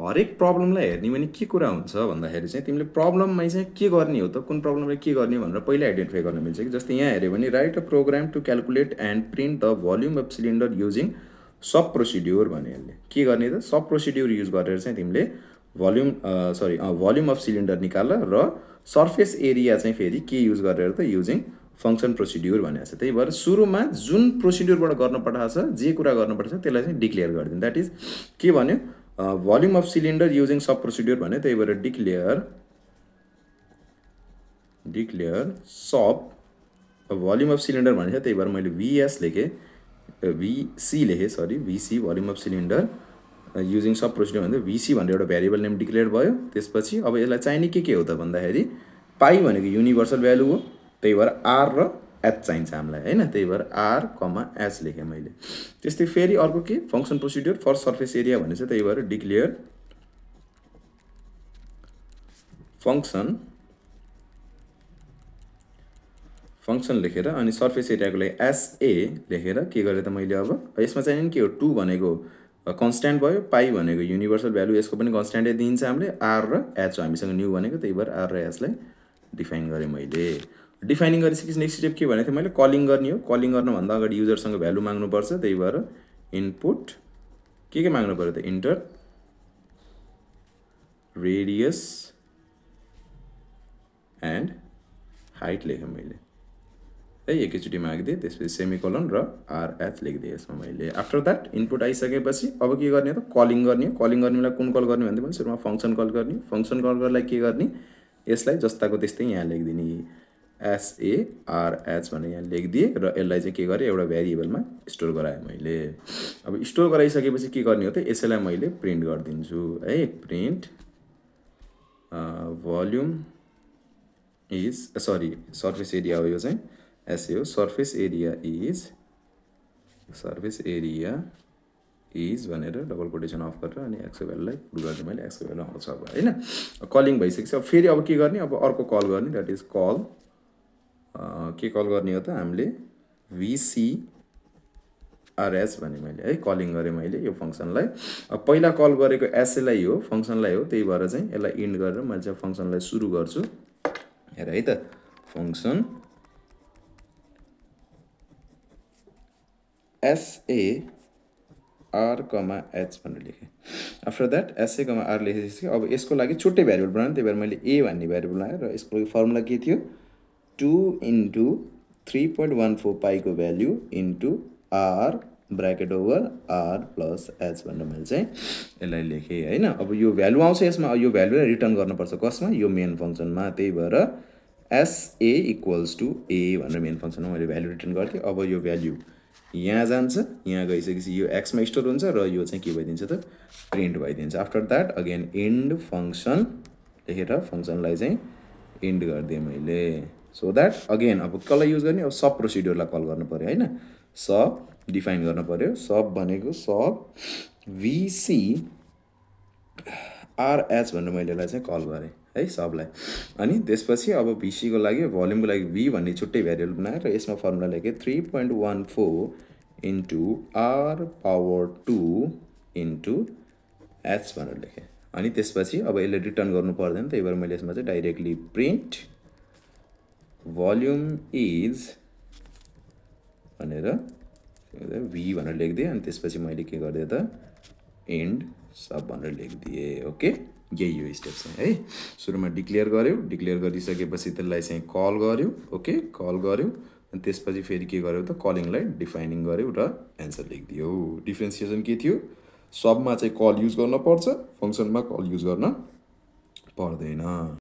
हरेक प्रब्लमलाई हेर्ने भने के कुरा हुन्छ भन्दाखेरि चाहिँ तिमीले प्रब्लममै चाहिँ के गर्ने हो त, कुन प्रब्लमलाई के गर्ने भनेर पहिला आइडेन्टिफाई गर्न मिल्छ कि। जस्तै यहाँ हेऱ्यो भने write a program to calculate and print the volume of cylinder using sub procedure भने यसले के गर्ने त, सब प्रोसिड्युर युज गरेर चाहिँ तिमीले भोल्युम अफ सिलिन्डर निकाल र सर्फेस एरिया चाहिँ फेरि के युज गरेर त, युजिङ फङ्सन प्रोसिड्युर भनेको छ। त्यही भएर सुरुमा जुन प्रोसिड्युरबाट गर्न पठाएको छ, जे कुरा गर्न पर्छ त्यसलाई चाहिँ डिक्लेयर गरिदिनु। द्याट इज के भन्यो, volume of cylinder using sub procedure भन्यो। त्यही भएर declare sub volume of cylinder भनेको, त्यही भएर मैले VS लेखेँ, VC volume of cylinder using sub procedure भन्दा VC भनेर एउटा भेरिएबल नेम डिक्लेयर भयो। त्यसपछि अब यसलाई चाहिने के हो त भन्दाखेरि पाई भनेको युनिभर्सल भ्यालु हो, त्यही भएर R र H चाहिन्छ हामीलाई हैन। त्यही भएर R, H लेखेँ मैले। त्यस्तै फेरि अर्को के, function procedure for surface area भनेछ। त्यही भएर डिक्लेयर फङ्सन लेखेर अनि सर्फेस एरियाको लागि SA लेखेर के गरेँ त मैले, अब यसमा चाहिँ के हो, 2 भनेको कन्स्ट्यान्ट भयो, पाई भनेको युनिभर्सल भ्यालु, यसको पनि कन्स्ट्यान्टै दिन्छ हामीले, R र H हामीसँग न्यू भनेको। त्यही भएर R र H लाई डिफाइन गरेँ मैले। डिफाइनिङ गरिसकेपछि नेक्स्ट स्टेप के भनेको थिएँ मैले, कलिङ गर्ने हो। कलिङ गर्नुभन्दा अगाडि युजरसँग भ्यालु माग्नुपर्छ। त्यही भएर इनपुट के माग्नु पर्यो त, इन्टर रेडियस एन्ड हाइट लेखेँ मैले है, एकैचोटि मागिदिएँ। त्यसपछि सेमिकोलन र RH लेखिदिएँ यसमा मैले। आफ्टर द्याट इनपुट आइसकेपछि अब के गर्ने त, कलिङ गर्ने हो। कलिङ गर्ने बेला कुन कल गर्ने भन्दा पनि सुरुमा फङ्सन कल गर्ने। फङ्सन कल गर्नलाई के गर्ने, यसलाई जस्ताको त्यस्तै यहाँ लेखिदिने, SARH भनेर यहाँ लेखिदिएँ र यसलाई चाहिँ के गरेँ, एउटा भेरिएबलमा स्टोर गराएँ मैले। अब स्टोर गराइसकेपछि के गर्ने हो त, यसैलाई मैले प्रिन्ट गरिदिन्छु है। Print volume is surface area हो, यो चाहिँ SA हो। सर्फेस एरिया इज भनेर डबल कोटेसन अफ गरेर अनि एक्सको भ्यालुलाई पुट गर्ने मैले, एक्सको भ्यालु आउँछ अब हैन। कलिङ भइसकेपछि अब फेरि अब के गर्ने, अब अर्को कल गर्ने, द्याट इज कल के कल गर्ने हो त हामीले, VCRH भने मैले है, कलिङ गरेँ मैले यो फङ्सनलाई। अब पहिला कल गरेको एसएलाई हो, फङ्सनलाई हो। त्यही भएर चाहिँ यसलाई इन्ड गरेर मैले चाहिँ फङ्सनलाई सुरु गर्छु। हेर है त, फङ्सन SAR, H भनेर लेखेँ। आफ्टर द्याट SA, R लेखेपछि अब यसको लागि छुट्टै भेरिएबल बनाएँ। त्यही भएर मैले A भन्ने भेरिएबल बनाएँ र यसको लागि फर्मुला के थियो, 2 × 3.14 पाईको value into R bracket over R plus H भनेर मैले चाहिँ यसलाई लेखेँ हैन। अब यो भ्यालु आउँछ यसमा, यो भ्यालुलाई रिटर्न गर्नुपर्छ कसमा, यो मेन फङ्सनमा। त्यही भएर SA इक्वल्स टु A भनेर मेन फङ्सनमा मैले भ्यालु रिटर्न गर्थेँ। अब यो भ्यालु यहाँ जान्छ, यहाँ गइसकेपछि यो एक्समा स्टोर हुन्छ र यो चाहिँ के भइदिन्छ त, प्रिन्ट भइदिन्छ। After that again end function लेखेर फङ्सनलाई चाहिँ इन्ड गरिदिएँ मैले। सो द्याट अगेन अब कसलाई युज गर्ने, अब सब प्रोसिड्युरलाई कल गर्नु पऱ्यो हैन। सब डिफाइन गर्नु पऱ्यो। सब भनेको सब VCRH भनेर मैले यसलाई चाहिँ कल गरेँ है, सबलाई। अनि त्यसपछि अब VC को लागि, भोल्युमको लागि V भन्ने छुट्टै भेरिएबल बनाएर यसमा फर्मुला लेखेँ 3.14 into R power 2 into H भनेर लेखेँ। अनि त्यसपछि अब यसले रिटर्न गर्नु पर्दैन। त्यही भएर मैले यसमा चाहिँ डाइरेक्टली प्रिन्ट भोल्युम इज भनेर V भनेर लेखिदिएँ। अनि त्यसपछि मैले के गरिदिएँ त, इन्ड सब भनेर लेखिदिएँ। ओके, यही हो स्टेप चाहिँ है। सुरुमा डिक्लेयर गर्यो, डिक्लेयर गरिसकेपछि त्यसलाई चाहिँ कल गर्यो। ओके, कल गर्यो अनि त्यसपछि फेरि के गर्यो त, कलिङलाई डिफाइनिङ गर्यो र एन्सर लेखिदियो। डिफ्रेन्सिएसन के थियो, सबमा चाहिँ कल युज गर्न पर्छ, फङ्सनमा कल युज गर्न पर्दैन।